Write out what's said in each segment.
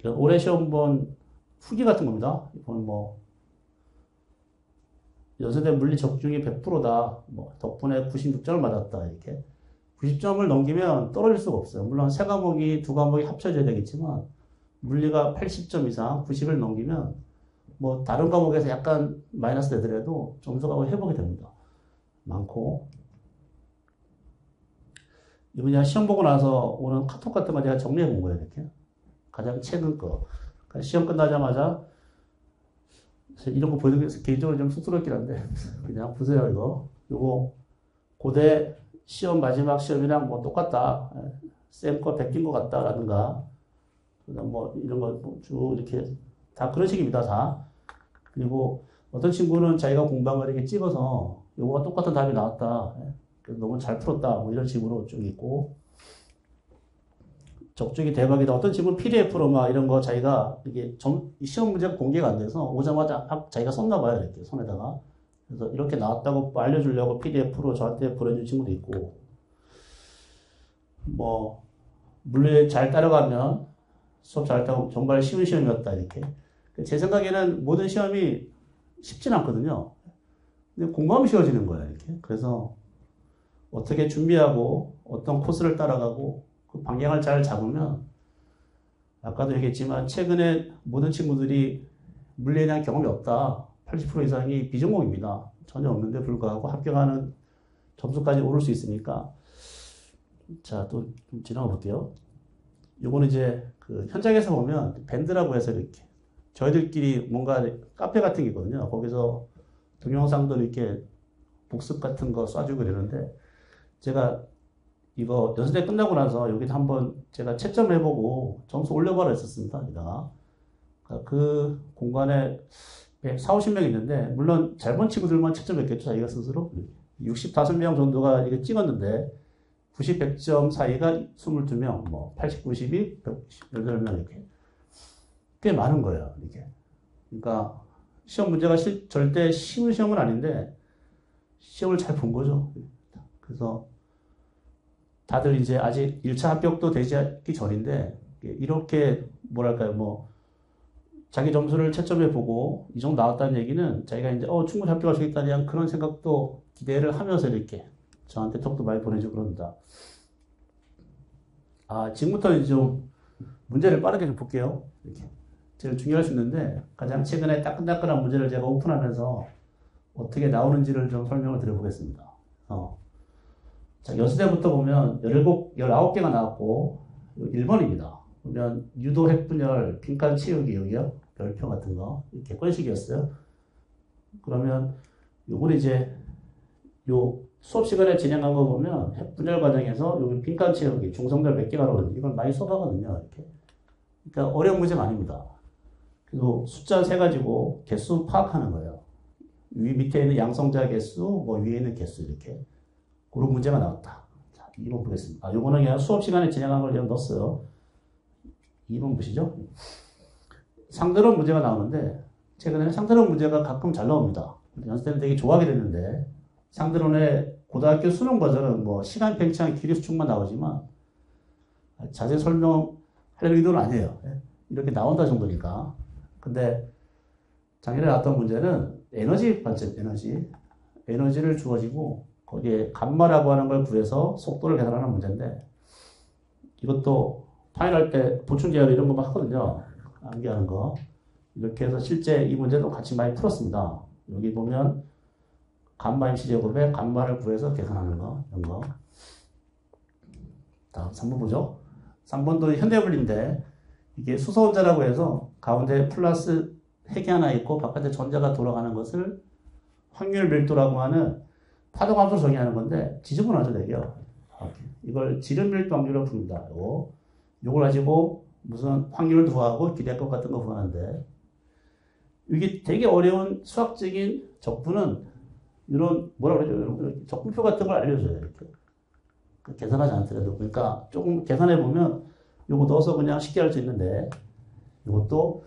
올해 시험 본 후기 같은 겁니다. 이건 뭐, 연세대 물리 적중이 100%다. 뭐, 덕분에 96점을 맞았다. 이렇게. 90점을 넘기면 떨어질 수가 없어요. 물론 세 과목이, 두 과목이 합쳐져야 되겠지만, 물리가 80점 이상, 90을 넘기면, 뭐, 다른 과목에서 약간 마이너스 되더라도 점수가 회복이 됩니다. 많고. 이번에 시험 보고 나서 오는 카톡 같은 거 제가 정리해 본 거예요, 이렇게. 가장 최근 거. 그러니까 시험 끝나자마자, 이런 거 보여드리기 위해서 개인적으로 좀 쑥스럽긴 한데, 그냥 보세요, 이거. 요거, 고대 시험 마지막 시험이랑 뭐 똑같다. 쌤 거 베낀 것 같다라든가, 그다음 뭐 이런 거 쭉 이렇게 다 그런 식입니다, 다. 그리고 어떤 친구는 자기가 공부한 걸 이렇게 찍어서 요거가 똑같은 답이 나왔다. 너무 잘 풀었다. 뭐 이런 식으로 쭉 있고. 적중이 대박이다. 어떤 친구는 PDF로 막 이런 거 자기가 이게 시험 문제가 공개가 안 돼서 오자마자 자기가 썼나 봐요. 이렇게 손에다가. 그래서 이렇게 나왔다고 알려주려고 PDF로 저한테 보내준 친구도 있고. 뭐, 물리 잘 따라가면 수업 잘 따고 정말 쉬운 시험이었다. 이렇게. 제 생각에는 모든 시험이 쉽진 않거든요. 근데 공부하면 쉬워지는 거예요. 이렇게. 그래서 어떻게 준비하고 어떤 코스를 따라가고 그 방향을 잘 잡으면 아까도 얘기했지만 최근에 모든 친구들이 물리에 대한 경험이 없다. 80% 이상이 비전공입니다. 전혀 없는데 불구하고 합격하는 점수까지 오를 수 있으니까 자, 또 좀 지나가 볼게요. 요거는 이제 그 현장에서 보면 밴드라고 해서 이렇게 저희들끼리 뭔가 카페 같은 게 있거든요. 거기서 동영상도 이렇게 복습 같은 거 쏴주고 이러는데 제가 이거 연습회 끝나고 나서 여기도 한번 제가 채점해보고 점수 올려봐라 했었습니다. 여기다가. 그 공간에 40, 50명 있는데, 물론 잘 본 친구들만 채점했겠죠. 자기가 스스로. 65명 정도가 이게 찍었는데, 90, 100점 사이가 22명, 뭐, 80, 90이 118명 이렇게. 꽤 많은 거예요. 이게. 그러니까, 시험 문제가 절대 쉬운 시험은 아닌데, 시험을 잘 본 거죠. 그래서, 다들 이제 아직 1차 합격도 되기 전인데, 이렇게, 뭐랄까요, 뭐, 자기 점수를 채점해보고, 이 정도 나왔다는 얘기는 자기가 이제, 충분히 합격할 수 있다는 그런 생각도 기대를 하면서 이렇게 저한테 톡도 많이 보내주고 그럽니다. 지금부터 좀 문제를 빠르게 좀 볼게요. 이렇게. 제일 중요할 수 있는데, 가장 최근에 따끈따끈한 문제를 제가 오픈하면서 어떻게 나오는지를 좀 설명을 드려보겠습니다. 자, 연수대부터 보면 17, 19개가 나왔고, 1번입니다. 보면 유도 핵분열, 빈칸 채우기 여기요. 별표 같은 거. 객관식이었어요. 그러면 요거는 이제 요 수업 시간에 진행한 거 보면 핵분열 과정에서 여기 빈칸 채우기, 중성별 몇 개가 나오는지 이걸 많이 써가거든요. 이렇게. 그러니까 어려운 문제가 아닙니다. 그리고 숫자 세 가지고 개수 파악하는 거예요. 밑에 있는 양성자 개수, 뭐 위에 있는 개수 이렇게. 그런 문제가 나왔다. 자, 2번 보겠습니다. 요거는 그냥 수업 시간에 진행한 걸 그냥 넣었어요. 2번 보시죠. 상대론 문제가 나오는데, 최근에는 상대론 문제가 가끔 잘 나옵니다. 연습 때는 되게 좋아하게 됐는데, 상대론의 고등학교 수능 버전은 뭐 시간 팽창, 길이 수축만 나오지만, 자세히 설명할 의도는 아니에요. 이렇게 나온다 정도니까. 근데, 작년에 나왔던 문제는 에너지 관점, 에너지를 주어지고, 거기에 감마라고 하는 걸 구해서 속도를 계산하는 문제인데, 이것도 파일할 때 보충 제어 이런 거만 하거든요. 암기하는 거. 이렇게 해서 실제 이 문제도 같이 많이 풀었습니다. 여기 보면 감마 MC 제곱에 감마를 구해서 계산하는 거, 이런 거. 다음 3번 보죠. 3번도 현대분리인데 이게 수소원자라고 해서 가운데 플러스 핵이 하나 있고 바깥에 전자가 돌아가는 것을 확률 밀도라고 하는 파동함수로 정의하는 건데 지저분하죠, 되게요. 이걸 지름 밀도 확률로 풉니다. 요걸 가지고 무슨 확률 구하고 기대값 같은 거 구하는데 이게 되게 어려운 수학적인 적분은 이런 뭐라 그러죠? 적분표 같은 걸 알려줘요. 이렇게 계산하지 않더라도 그러니까 조금 계산해 보면 요거 넣어서 그냥 쉽게 할 수 있는데 요것도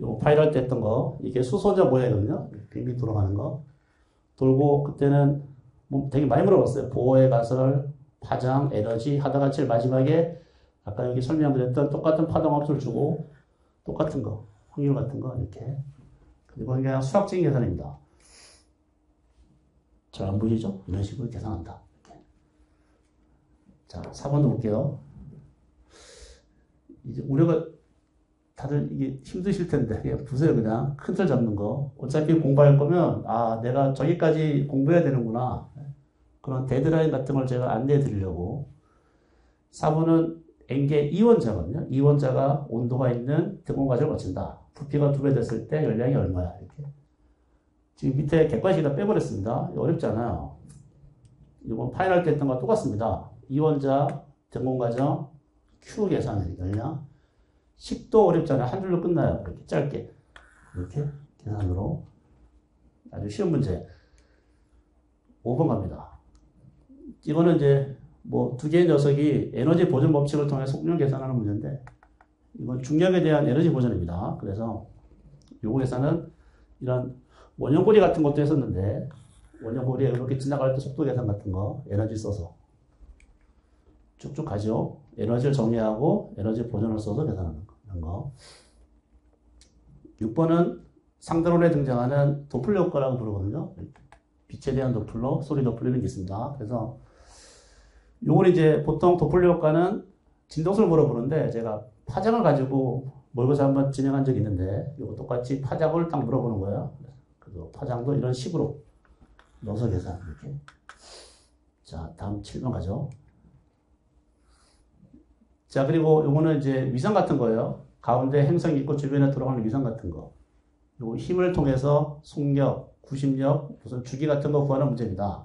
요 파일 할 때 했던 거 이게 수소자 모양이거든요. 빙빙 돌아가는 거 돌고 그때는 뭐 되게 많이 물어봤어요. 보호의 가설, 파장, 에너지 하다가 제일 마지막에 아까 여기 설명드렸던 똑같은 파동함수를 주고 똑같은 거, 확률 같은 거 이렇게. 그리고 그냥 수학적인 계산입니다. 잘 안 보이죠? 이런 식으로 계산한다. 이렇게. 자, 4번도 볼게요. 이제 우리가 다들 이게 힘드실 텐데 그냥 보세요. 그냥 큰 틀 잡는 거. 어차피 공부할 거면 아 내가 저기까지 공부해야 되는구나. 그런 데드라인 같은 걸 제가 안내해 드리려고. 4번은 N개 이원자거든요. 이원자가 온도가 있는 등온 과정을 거친다. 부피가 2배 됐을 때 열량이 얼마야. 이렇게. 지금 밑에 객관식이 다 빼버렸습니다. 어렵지 않아요. 이번 파이널 때 했던 거 똑같습니다. 이원자 등온 과정 Q 계산을 열량. 식도 어렵잖아요. 한 줄로 끝나요. 이렇게 짧게. 이렇게 계산으로. 아주 쉬운 문제. 5번 갑니다. 이거는 이제 뭐 두 개의 녀석이 에너지 보존 법칙을 통해 속력 계산하는 문제인데 이건 중력에 대한 에너지 보존입니다. 그래서 요거 계산은 이런 원형고리 같은 것도 했었는데 원형고리에 이렇게 지나갈 때 속도 계산 같은 거 에너지 써서 쭉쭉 가죠. 에너지를 정리하고 에너지 보존을 써서 계산하는 거. 6번은 상대론에 등장하는 도플러 효과라고 부르거든요. 빛에 대한 도플러, 소리 도플러 이런 게 있습니다. 그래서 요걸 이제 보통 도플러 효과는 진동수를 물어보는데 제가 파장을 가지고 몰고서 한번 진행한 적이 있는데 이거 똑같이 파장을 딱 물어보는 거예요. 그래서 파장도 이런 식으로 넣어서 계산 이렇게. 자, 다음 7번 가죠. 자, 그리고 요거는 이제 위성 같은 거예요. 가운데 행성이 있고 주변에 돌아가는 위성 같은 거. 요거 힘을 통해서 속력, 구심력, 무슨 주기 같은 거 구하는 문제입니다.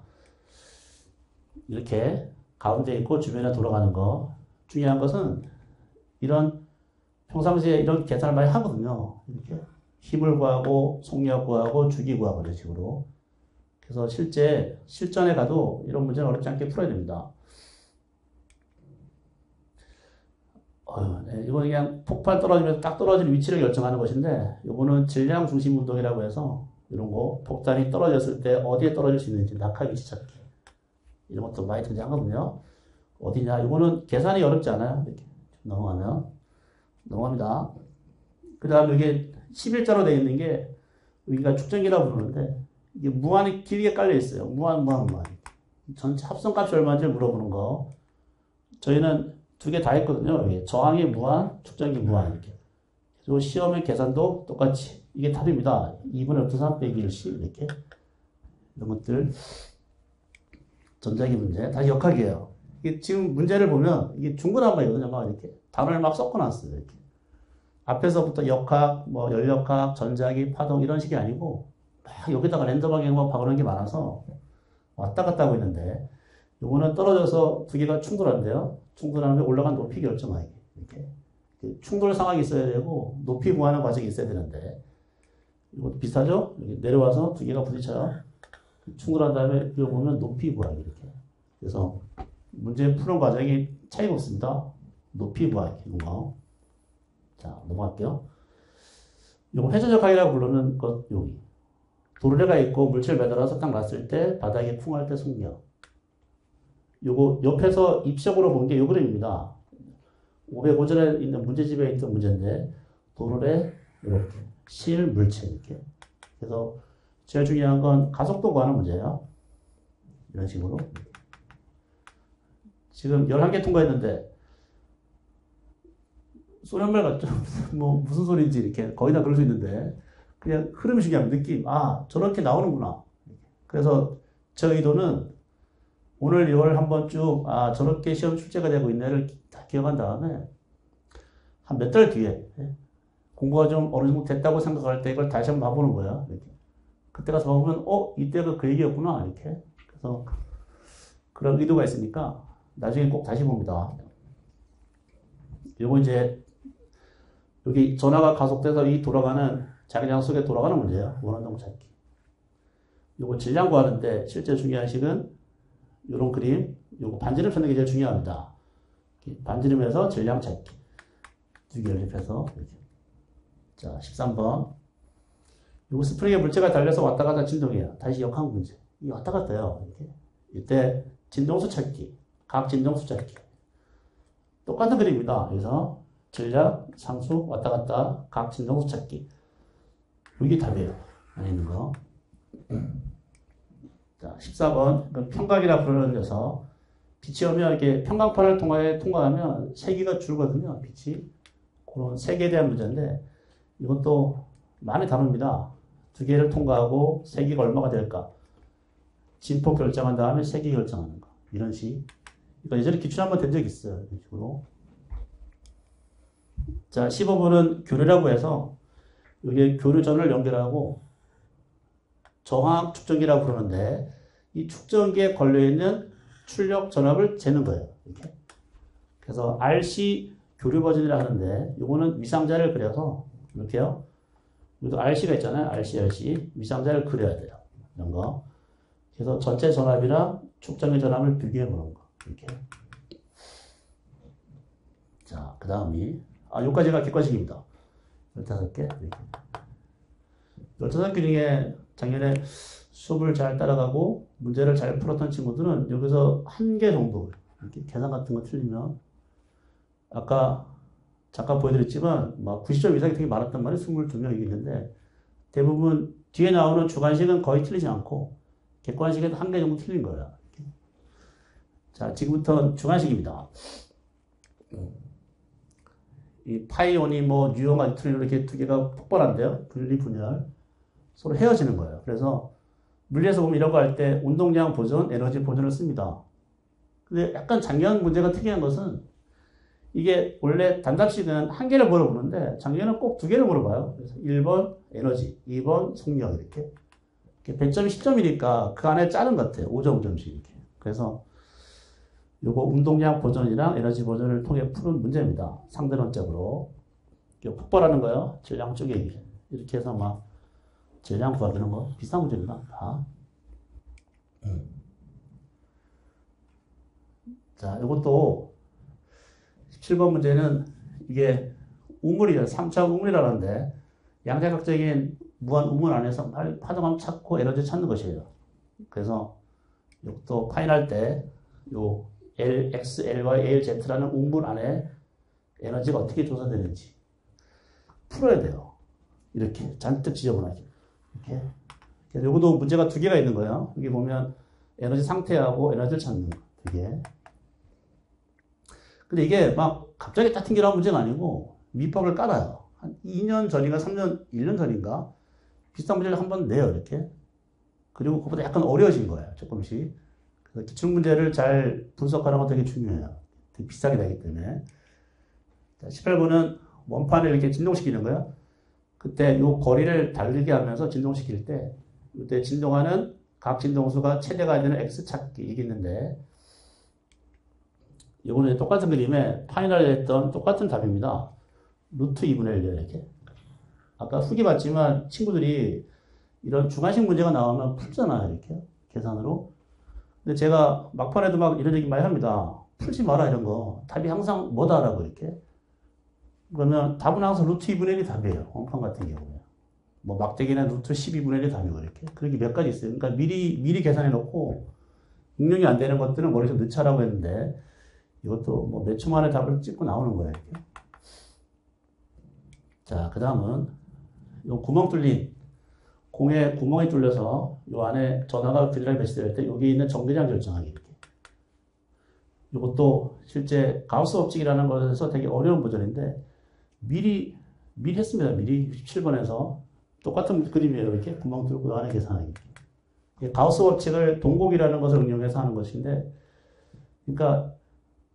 이렇게 가운데 있고 주변에 돌아가는 거. 중요한 것은 이런 평상시에 이런 계산을 많이 하거든요. 이렇게 힘을 구하고 속력 구하고 주기 구하고 이런 식으로. 그래서 실제 실전에 가도 이런 문제는 어렵지 않게 풀어야 됩니다. 네, 이건 그냥 폭발 떨어지면서 딱 떨어질 위치를 결정하는 것인데 이거는 질량 중심 운동이라고 해서 이런 거 폭탄이 떨어졌을 때 어디에 떨어질 수 있는지 낙하 위치 찾기 이런 것도 많이 등장하거든요. 어디냐? 이거는 계산이 어렵지 않아요. 이렇게 넘어갑니다. 그 다음 이게 11자로 되어 있는 게 여기가 축전기라고 부르는데 이게 무한이 길게 깔려 있어요. 무한. 전체 합성값이 얼마인지 물어보는 거. 저희는 두 개 다 했거든요. 여기 저항이 무한, 축전기 무한 이렇게. 그리고 시험의 계산도 똑같이 이게 답입니다. 2분의 3 빼기 1씩 이렇게 이런 것들 전자기 문제. 다시 역학이에요. 이게 지금 문제를 보면 이게 중구난방이거든요. 막 이렇게 단어를 막 섞어놨어요. 이렇게 앞에서부터 역학, 뭐 열역학, 전자기, 파동 이런 식이 아니고 막 여기다가 랜덤하게 뭐 박아놓은 게 많아서 왔다 갔다 하고 있는데 요거는 떨어져서 두 개가 충돌한대요. 충돌하면 올라간 높이 결정하기. 이렇게. 충돌 상황이 있어야 되고, 높이 구하는 과정이 있어야 되는데, 이것도 비슷하죠? 여기 내려와서 두 개가 부딪혀요. 충돌한 다음에 이거 보면 높이 구하기. 이렇게. 그래서 문제 푸는 과정이 차이가 없습니다. 높이 구하기. 이거. 자, 넘어갈게요. 이거 회전역학이라고 부르는 것, 여기. 도르래가 있고 물체를 매달아서 딱 놨을 때 바닥에 쿵할 때 속력. 요거 옆에서 입식으로 본 게 요 그림입니다. 505전에 있는 문제집에 있던 문제인데 도로래 이렇게 실 물체 이렇게. 그래서 제일 중요한 건 가속도 구하는 문제예요. 이런 식으로. 지금 11개 통과했는데 소련말 같죠? 뭐 무슨 소리인지 이렇게 거의 다 그럴 수 있는데 그냥 흐름이 중요한 느낌. 아 저렇게 나오는구나. 그래서 저 의도는 오늘 이걸 한번 쭉, 아, 저렇게 시험 출제가 되고 있네를 다 기억한 다음에, 한 몇 달 뒤에, 공부가 좀 어느 정도 됐다고 생각할 때 이걸 다시 한번 봐보는 거야. 이렇게. 그때 가서 보면, 이때가 그 얘기였구나. 이렇게. 그래서, 그런 의도가 있으니까, 나중에 꼭 다시 봅니다. 요거 이제, 여기 전화가 가속돼서 이 돌아가는, 자기장 속에 돌아가는 문제예요. 원한동 찾기. 요거 질량 구하는데, 실제 중요한 식은, 요런 그림, 요거 반지름 찾는 게 제일 중요합니다. 반지름에서 질량 찾기. 두 개 연립해서, 이렇게. 자, 13번. 요거 스프링에 물체가 달려서 왔다 갔다 진동해요. 다시 역학 문제. 이게 왔다 갔다 해요. 이렇게. 이때 진동수 찾기. 각 진동수 찾기. 똑같은 그림입니다. 그래서 전략, 상수, 왔다 갔다, 각 진동수 찾기. 이게 답이에요. 안에 있는 거. 자, 14번. 평각이라 부르는 데서 빛이 오면 이렇게 평광판을 통과하면 세기가 줄거든요. 빛이. 그런 세기에 대한 문제인데 이것도 많이 다룹니다. 두 개를 통과하고 세기가 얼마가 될까? 진폭 결정한 다음에 세기 결정하는 거. 이런 식. 그러니까 예전에 기출 한번 된 적 있어요. 이런 식으로. 자, 15번은 교류라고 해서 이게 교류전을 연결하고 저항 축전기라고 부르는데 이 축전기에 걸려있는 출력 전압을 재는 거예요. 이렇게. 그래서 RC 교류 버전이라 하는데 이거는 위상자를 그려서 이렇게요. 여기도 RC가 있잖아요. RC. 위상자를 그려야 돼요. 이런 거. 그래서 전체 전압이랑 축전기 전압을 비교해 보는 거. 이렇게. 자, 그 다음이 여기까지가 객관식입니다. 15개. 이렇게. 15개 중에 작년에 수업을 잘 따라가고 문제를 잘 풀었던 친구들은 여기서 한 개 정도 이렇게 계산 같은 거 틀리면 아까 잠깐 보여드렸지만 막 90점 이상이 되게 많았단 말이에요. 22명이 있는데 대부분 뒤에 나오는 주관식은 거의 틀리지 않고 객관식에도 한 개 정도 틀린 거예요. 이렇게. 자, 지금부터 주관식입니다. 이 파이온이 뭐 뉴온 뉴트리노 이렇게 두 개가 폭발한대요. 분리 분열. 서로 헤어지는 거예요. 그래서 물리에서 보면 이런 거 할 때 운동량 보존, 에너지 보존을 씁니다. 근데 약간 작년 문제가 특이한 것은 이게 원래 단답식은 한 개를 물어보는데 작년은 꼭 두 개를 물어봐요. 그래서 1번 에너지, 2번 속력 이렇게. 배점이 10점이니까 그 안에 짜는 것 같아요. 5점, 5점씩 이렇게. 그래서 요거 운동량 보존이랑 에너지 보존을 통해 푸는 문제입니다. 상대론적으로. 폭발하는 거요. 질량 쪼개기. 이렇게 해서 막 질량 구하기는 거 비슷한 문제입니다. 다. 자, 이것도 17번 문제는 이게 우물이에요. 3차 우물이라는데 양자각적인 무한 우물 안에서 파동함 찾고 에너지 찾는 것이에요. 그래서 이것도 파인할 때 요 LX, LY, ALZ라는 우물 안에 에너지가 어떻게 조사되는지 풀어야 돼요. 이렇게 잔뜩 지저분하게. 이렇게. 그래서 요것도 문제가 두 개가 있는 거예요. 여기 보면 에너지 상태하고 에너지를 찾는 거. 두 개. 근데 이게 막 갑자기 딱 튕겨나온 문제가 아니고 밑밥을 깔아요. 한 2년 전인가 3년, 1년 전인가 비슷한 문제를 한번 내요. 이렇게. 그리고 그보다 약간 어려워진 거예요. 조금씩. 그래서 기출문제를 잘 분석하는 건 되게 중요해요. 되게 비싸게 되기 때문에. 자, 18번은 원판을 이렇게 진동시키는 거예요. 그때 요 거리를 다르게 하면서 진동시킬 때 그때 진동하는 각 진동수가 최대가 되는 X 찾기 이게 있는데 이거는 똑같은 그림에 파이널에 했던 똑같은 답입니다. 루트 2분의 1이에요. 이렇게. 아까 후기 봤지만 친구들이 이런 주관식 문제가 나오면 풀잖아요. 이렇게 계산으로. 근데 제가 막판에도 막 이런 얘기 많이 합니다. 풀지 마라 이런 거. 답이 항상 뭐다라고 이렇게. 그러면 답은 항상 루트 2분의 1이 답이에요. 원판 같은 경우에. 뭐 막대기는 루트 12분의 1이 답이고 이렇게. 그런 게 몇 가지 있어요. 그러니까 미리 계산해 놓고 응용이 안 되는 것들은 머릿속에 넣자라고 했는데 이것도 뭐 몇 초 만에 답을 찍고 나오는 거예요. 이렇게. 자, 그 다음은 요 구멍 뚫린 공에 구멍이 뚫려서 요 안에 전화가 그리랑 배치될 때 여기 있는 정비량 결정하기 이렇게. 이것도 실제 가우스 법칙이라는 것에서 되게 어려운 버전인데 미리 했습니다. 미리 17번에서 똑같은 그림이에요. 이렇게 구멍 뚫고 안에 계산하기. 가우스 법칙을 동곡이라는 것을 응용해서 하는 것인데, 그러니까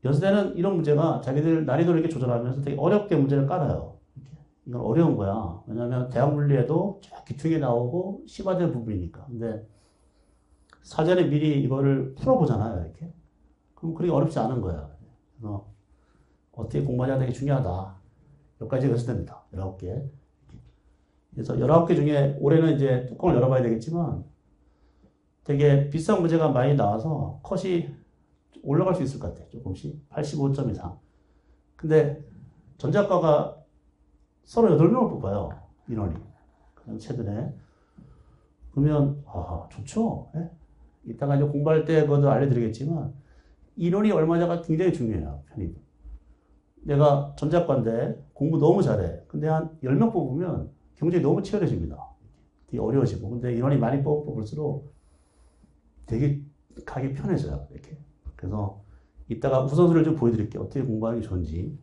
연세대는 이런 문제가 자기들 난이도를 이렇게 조절하면서 되게 어렵게 문제를 깔아요. 이렇게. 이건 어려운 거야. 왜냐하면 대학 물리에도 기초에 나오고 심화된 부분이니까. 근데 사전에 미리 이거를 풀어보잖아요. 이렇게. 그럼 그렇게 어렵지 않은 거야. 그래서 어떻게 공부하냐가 되게 중요하다. 여기까지 연습됩니다. 19개. 그래서 19개 중에 올해는 이제 뚜껑을 열어봐야 되겠지만 되게 비싼 문제가 많이 나와서 컷이 올라갈 수 있을 것 같아요. 조금씩. 85점 이상. 근데 전자과가 38명을 뽑아요. 인원이. 그냥 최근에. 그러면, 좋죠. 예? 이따가 이제 공부할 때 그것도 알려드리겠지만 인원이 얼마냐가 굉장히 중요해요. 편입. 내가 전자과인데 공부 너무 잘해. 근데 한 10명 뽑으면 경쟁이 너무 치열해집니다. 되게 어려워지고. 근데 인원이 많이 뽑을수록 되게 가기 편해져요. 이렇게. 그래서 이따가 우선순위를 좀 보여드릴게요. 어떻게 공부하는 게 좋은지.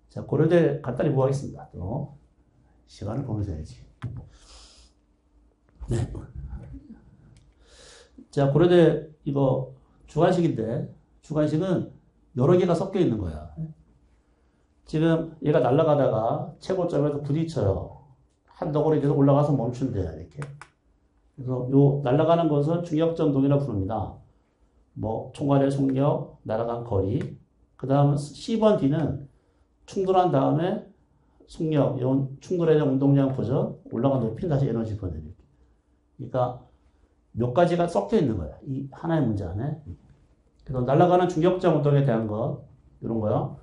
자, 고려대 간단히 보겠습니다. 또 시간을 보면서 해야지. 네. 자, 고려대 이거 주관식인데 주관식은 여러 개가 섞여 있는 거야. 지금 얘가 날아가다가 최고점에서 부딪혀요. 한 덩어리 돼서 올라가서 멈춘대요. 이렇게. 그래서 요 날아가는 것은 중력점동이라고 부릅니다. 뭐 총괄의 속력, 날아간 거리. 그 다음 C번 D는 충돌한 다음에 속력, 이온 충돌에 대한 운동량 보전, 올라간 높이는 다시 에너지 보전. 그러니까 몇 가지가 섞여 있는 거야. 이 하나의 문제 안에. 그래서 날아가는 중력점 운동에 대한 것, 이런 거요.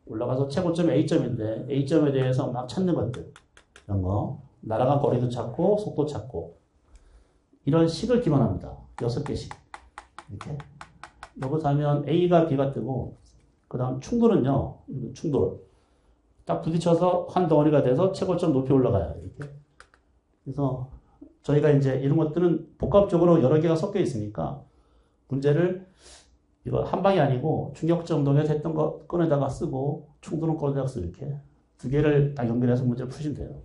올라가서 최고점이 A점인데 A점에 대해서 막 찾는 것들. 이런 거. 날아간 거리도 찾고 속도 찾고. 이런 식을 기반합니다. 6개씩. 이렇게. 여기서 하면 A가 B가 뜨고 그 다음 충돌은요. 충돌. 딱 부딪혀서 한 덩어리가 돼서 최고점 높이 올라가요. 이렇게. 그래서 저희가 이제 이런 것들은 복합적으로 여러 개가 섞여 있으니까 문제를 이거 한 방이 아니고 중력점 운동에서 했던 거 꺼내다가 쓰고 충돌은 꺼내다가 쓰고 이렇게 두 개를 딱 연결해서 문제를 푸시면 돼요.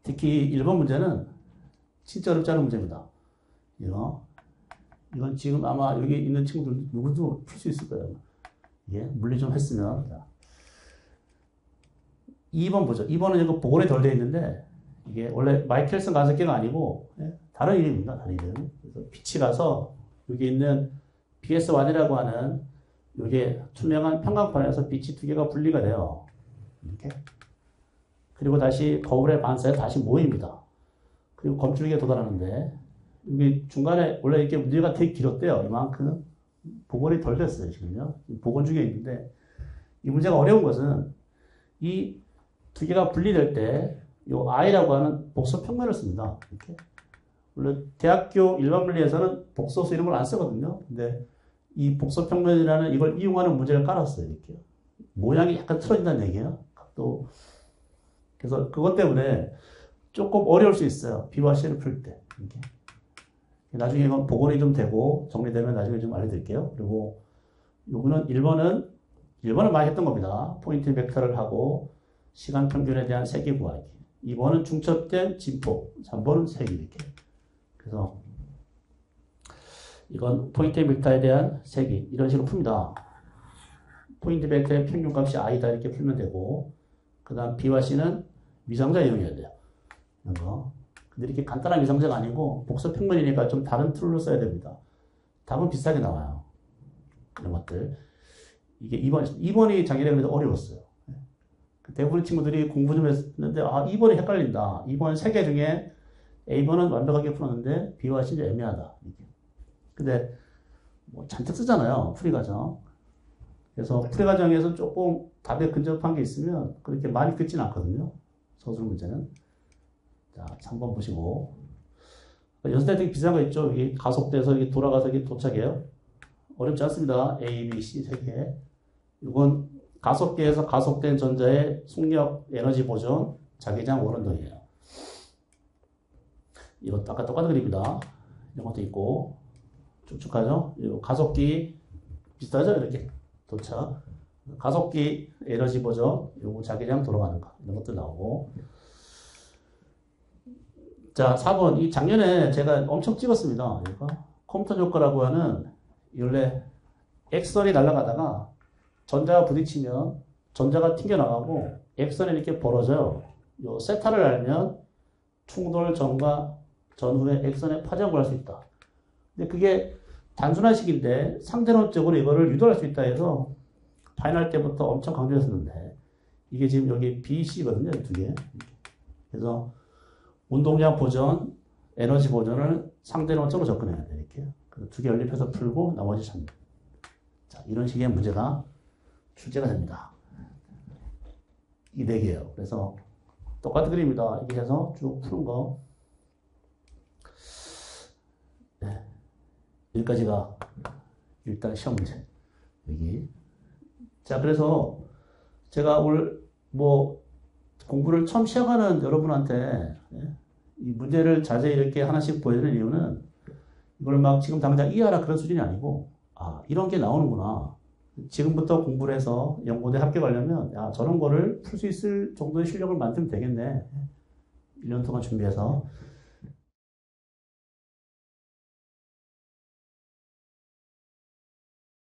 특히 1번 문제는 진짜 어렵지 않은 문제입니다. 이건 지금 아마 여기 있는 친구들 누구도 풀 수 있을 거예요. 예, 물리 좀 했으면. 자. 2번 보죠. 2번은 이거 복원이 덜 되어 있는데 이게 원래 마이켈슨 간섭기가 아니고 다른 이름입니다. 다른 이름. 그래서 빛이 가서 여기 있는 BS1이라고 하는 이게 투명한 평광판에서 빛이 두 개가 분리가 돼요. 이렇게. 그리고 다시 거울의 반사에 다시 모입니다. 그리고 검출기에 도달하는데 여기 중간에 원래 이렇게 문제가 되게 길었대요. 이만큼 복원이 덜 됐어요. 지금요. 복원 중에 있는데 이 문제가 어려운 것은 이 두 개가 분리될 때 이 I라고 하는 복소 평면을 씁니다. 이렇게. 원래 대학교 일반 물리에서는 복소수 이런 걸 안 쓰거든요. 근데 이 복소 평면이라는 이걸 이용하는 문제를 깔았어요. 이렇게. 모양이 약간 틀어진다는 얘기예요. 각도. 그래서 그것 때문에 조금 어려울 수 있어요. B와 C를 풀 때. 이렇게. 나중에 이건 복원이 좀 되고 정리되면 나중에 좀 알려드릴게요. 그리고 요거는 1번은 많이 했던 겁니다. 포인트 벡터를 하고 시간 평균에 대한 세기 구하기. 2번은 중첩된 진폭. 3번은 세기 이렇게. 그래서 이건 포인트 벡터에 대한 세기 이런 식으로 풉니다. 포인트 벡터의 평균값이 i다 이렇게 풀면 되고 그 다음 B와 C는 위상자 이용해야 돼요. 이런 거. 근데 이렇게 간단한 위상자가 아니고 복소 평면이니까 좀 다른 툴로 써야 됩니다. 답은 비슷하게 나와요. 이런 것들. 이게 2번이 작년에 그래도 어려웠어요. 대부분 친구들이 공부 좀 했는데 2번이 헷갈린다. 2번 3개 중에 A번은 완벽하게 풀었는데 B와 C는 애매하다. 이렇게. 근데 뭐 잔뜩 쓰잖아요. 풀이 과정. 그래서 풀이 과정에서 조금 답에 근접한 게 있으면 그렇게 많이 듣진 않거든요. 서술 문제는. 자, 3번 보시고. 연습 때 되게 비싼 거 있죠? 이게 가속돼서 이게 돌아가서 이게 도착해요. 어렵지 않습니다. A, B, C 3개. 이건 가속계에서 가속된 전자의 속력, 에너지 보존, 자기장 원운동이에요. 이것도 아까 똑같은 그림입니다. 이런 것도 있고, 쭉쭉하죠? 가속기, 비슷하죠? 이렇게 도착. 가속기, 에너지 보존, 요거 자기장 돌아가는 거. 이런 것도 나오고. 자, 4번. 이 작년에 제가 엄청 찍었습니다. 이거. 컴퓨터 효과라고 하는, 원래 X선이 날아가다가 전자가 부딪히면 전자가 튕겨나가고 X선이 이렇게 벌어져요. 요 세타를 알면 충돌 전과 전후에 X선의 파장을 구할 수 있다. 근데 그게 단순한 식인데 상대론적으로 이거를 유도할 수 있다 해서 파이널 때부터 엄청 강조했었는데 이게 지금 여기 BC거든요. 두 개. 그래서 운동량 보전, 에너지 보전을 상대론적으로 접근해야 돼. 이렇게. 두 개 연립해서 풀고 나머지 찾는. 자, 이런 식의 문제가 출제가 됩니다. 이 4개예요. 그래서 똑같은 그림입니다. 이렇게 해서 쭉 푸는 거. 여기까지가 일단 시험 문제. 여기 자, 그래서 제가 오늘 뭐 공부를 처음 시작하는 여러분한테 이 문제를 자세히 이렇게 하나씩 보여드리는 이유는 이걸 막 지금 당장 이해하라 그런 수준이 아니고, 아, 이런 게 나오는구나. 지금부터 공부를 해서 연고대 합격하려면, 야, 저런 거를 풀 수 있을 정도의 실력을 만들면 되겠네. 1년 동안 준비해서.